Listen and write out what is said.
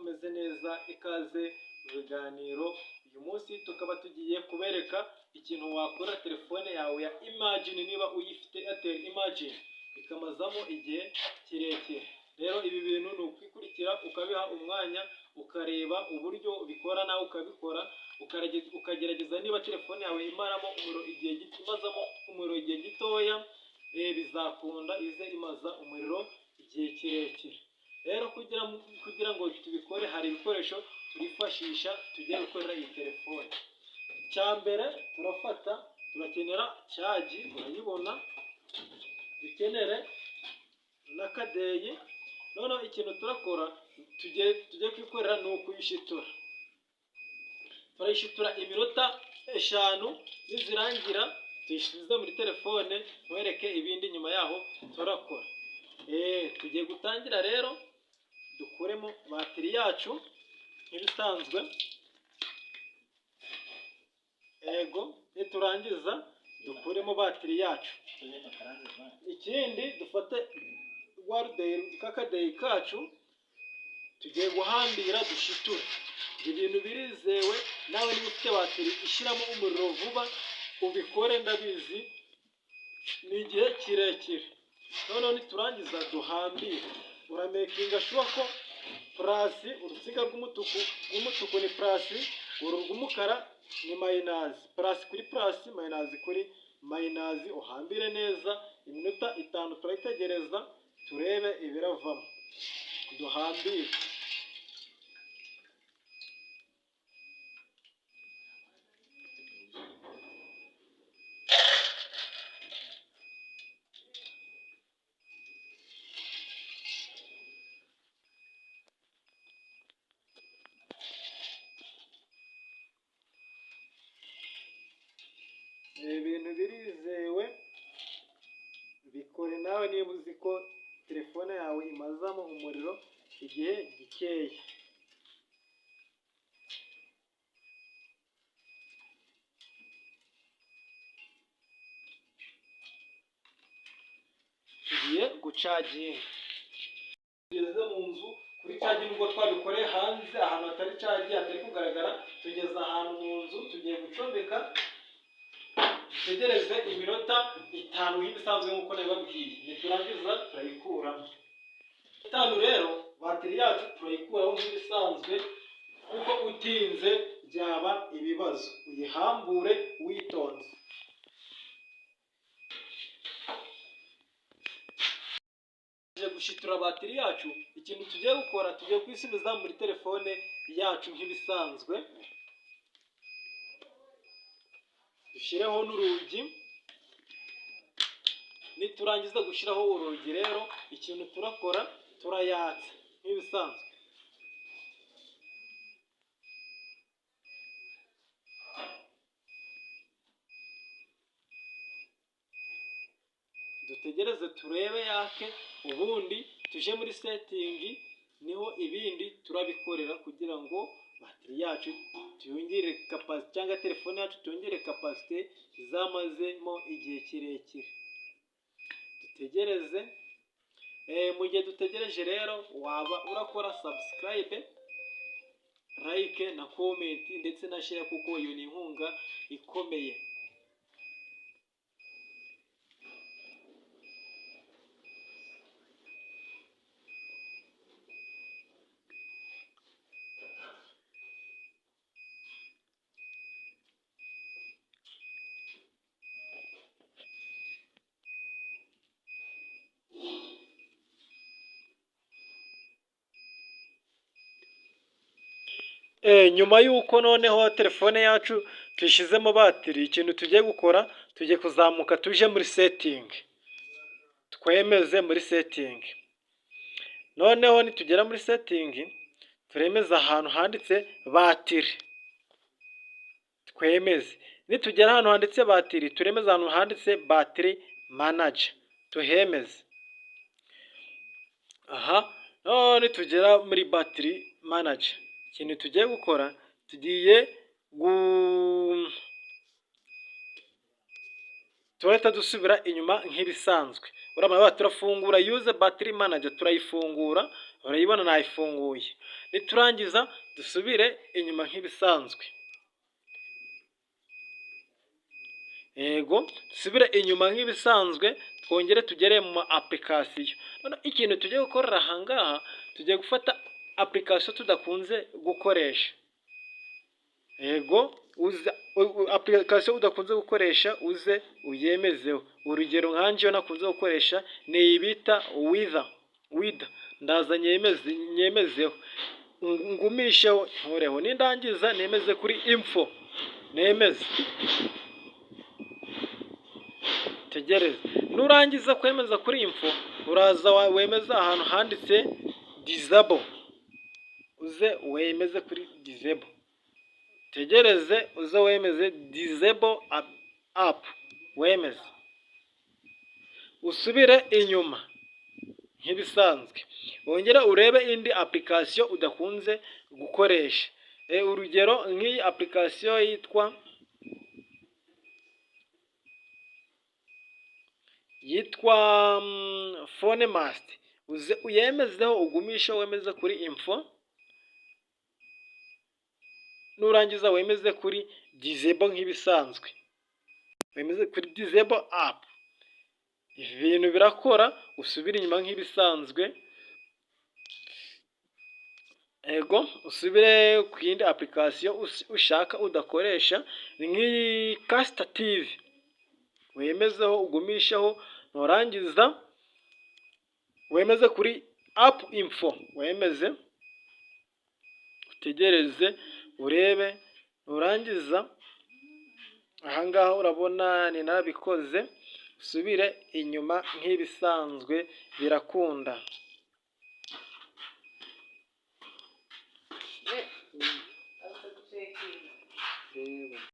mumeze neza, ikaze mu biganiro. Uyu munsi tukaba tugiye kubereka ikintu wakora telefone yawe ya Imagine, niba uyifite Airtel Imagine ikamazamo igihe kirekire. Rero ibi bintu ni ukwikurikira ukabiha umwanya ukareba uburyo bikora, nawe ukabikora ukagerageza niba telefone yawe imazamo umuriro igihe gitoya, bizakunda ize imaza umuriro igihe kirekire. Rero kugira ngo tubikore hari ibikoresho turifashisha tugiye gukorera iyi telefone. Icya mbere turakenera cyaji, urayibona, dukenere n'akadeyi. Noneho ikintu turakora tugiye kwikorera ni ukuyishitura. Turayishitura iminota 5, nizirangira tuyisubize muri telefone, nkwereke ibindi nyuma yaho turakora. Tugiye gutangira rero, dukuremo batiri yacu nk'ibisanzwe. Niturangiza dukuremo batiri yacu. Ikindi dufate kakadeyi kacu, tugiye guhambira dushiture. Ibyo bintu birizewe, nawe niba ufite batiri ishyiramo umuriro vuba ubikore, ndabizi ni igihe kirekire. Noneho niturangiza duhambire, uramekinga shuwa ko purasi, urusinga rw'umutuku ni purasi, uru rw'umukara ni mayinazi. Purasi kuri purasi, mayinazi kuri mayinazi, uhambire neza. Iminota 5 turayitegereza turebe ibiravamo. Duhambire. Ibintu birizewe, bikore nawe niba uzi ko telefone yawe imazamo umuriro igihe gikeya. Tugiye gucaginga. Tugeze mu nzu kuri cagi, nubwo twabikoreye hanze ahantu hatari cagi, hatari kugaragara. Tugeze ahantu mu nzu, tugiye gucomeka. Dutegereze iminota 5 nk'ibisanzwe nk'uko nabibabwiye. Niturangiza turayikuramo. 5 rero batiri yacu turayikuraho nk'ibisanzwe, kuko utinze byaba ibibazo. Uyihambure witonze. Tugiye gushitura batiri yacu. Ikintu tugiye gukora, tugiye kwisubiza muri telefone yacu nk'ibisanzwe. Dushyireho n'urugi. Niturangiza gushyiraho urugi rero, ikintu turakora turayatsa nk'ibisanzwe. Dutegereze turebe yake, ubundi tuje muri setingi, niho ibindi turabikorera kugira ngo batiri yacu tuyongere kapasite, cyangwa telefone yacu tuyongere kapasite izamazemo igihe kirekire. Dutegereze. Mu gihe dutegereje rero, waba urakora subscribe, like na comment ndetse na share, kuko iyo ni inkunga ikomeye. Nyuma y'uko noneho telefone yacu tuyishyizemo batiri, ikintu tugiye gukora, tugiye kuzamuka tuje muri setting, twemeze muri setting. Noneho nitugera muri setting, turemeza ahantu handitse batiri, twemeze. Nitugera ahantu handitse batiri, turemeza ahantu handitse batiri manager, tuhemeze. None tugera muri batiri manager, ikintu tugiye gukora, tugiye turahita dusubira inyuma nk'ibisanzwe. Urabona turafungura use battery manager, turayifungura. urayibona nayifunguye. Niturangiza dusubire inyuma nk'ibisanzwe. Yego, dusubire inyuma nk'ibisanzwe, twongere tugere mu ma application. None ikintu tugiye gukorera aha ngaha, tugiye gufata application tudakunze gukoresha. Yego, application udakunze gukoresha uze uyemezeho. Urugero nkanje yo nakunze gukoresha ni ibita wither. Ndaza nyemezeho, ngumisheho nkoreho, nindangiza nemeze kuri info, nemeze, tegereze. Nurangiza kwemeza kuri info, uraza wemeza ahantu handitse disable, uze wemeze kuri disable, tegereze uze wemeze disable app, wemeze, usubire inyuma nk'ibisanzwe, wongere urebe indi application udakunze gukoresha. Urugero nk'iyi application yitwa PhoneMast, uze uyemezeho, ugumishe, wemeze kuri info, nurangiza wemeze kuri disable nk'ibisanzwe, wemeze kuri disable app. Ibintu birakora, usubire inyuma nk'ibisanzwe. Ego, usubire ku yindi application ushaka udakoresha, nk'iyi Caster TV, wemezeho, ugumisheho, nurangiza wemeze kuri app info, wemeze, utegereze urebe, nurangiza ahangaha urabona ni narabikoze, usubire inyuma nk'ibisanzwe, birakunda.